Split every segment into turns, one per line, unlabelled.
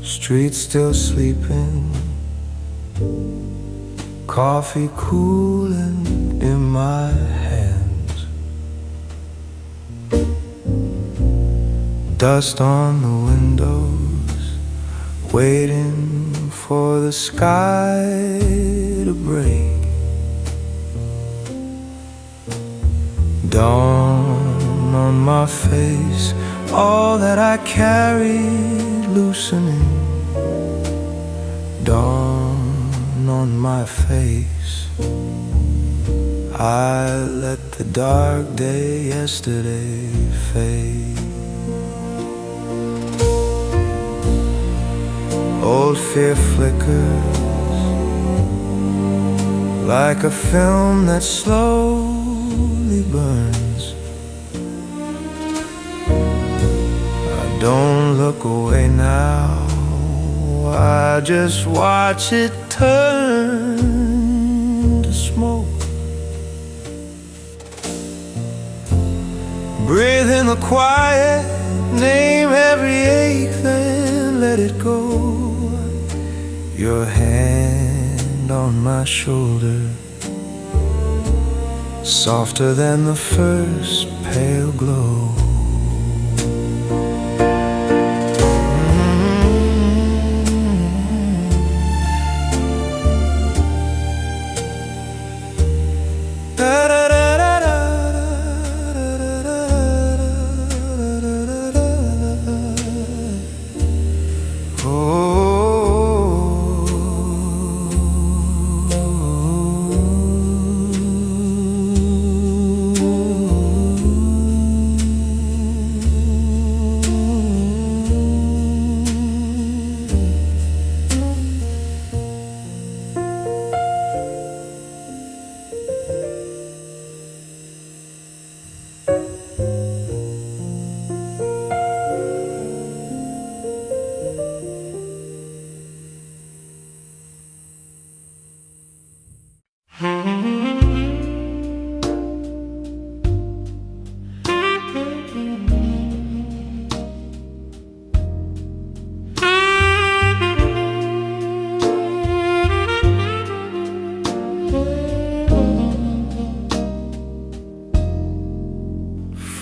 streets still sleeping, coffee cooling in my hands, dust on the windows, waiting for the sky to break. Dawn on my face, all that I carried loosening. Dawn on my face, I let the dark day yesterday fade. Old fear flickers like a film that slowly burns. I don't look away now, I just watch it turn to smoke. Breathe in the quiet, name every ache, then let it go. Your hand on my shoulder, softer than the first pale glow.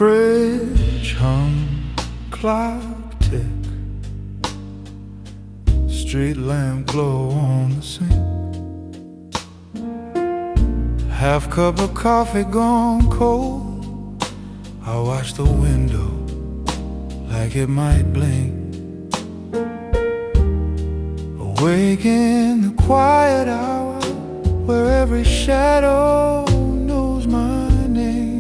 Fridge hum, clock tick, street lamp glow on the sink. Half cup of coffee gone cold, I watch the window like it might blink. Awake in the quiet hour where every shadow knows my name.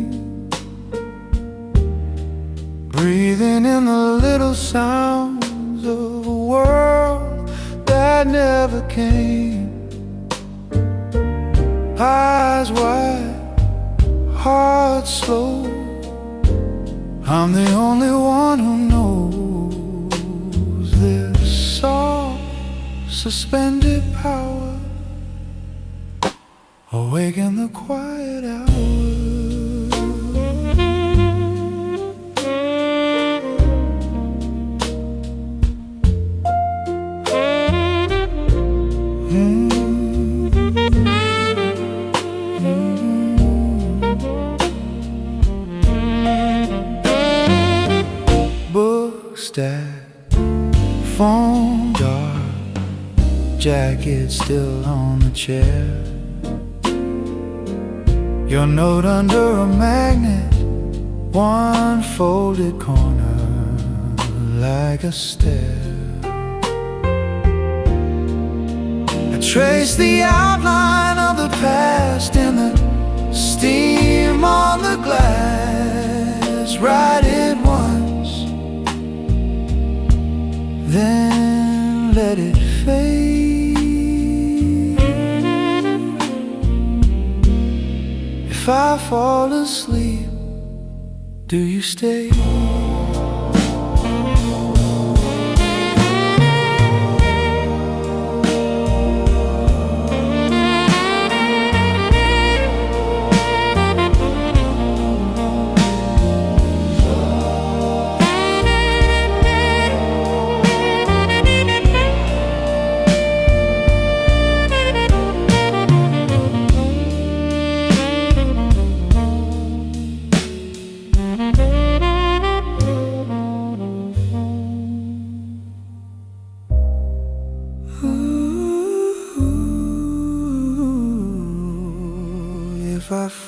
Breathing in the little sounds of a world that never came. Eyes wide, heart slow, I'm the only one who knows this soft, suspended power. Awake in the quiet hour. Stack, phone dark, jacket still on the chair. Your note under a magnet, one folded corner like a stair. I trace the outline of the past in the steam on the glass. Write it once, then let it fade. If I fall asleep, do you stay? 5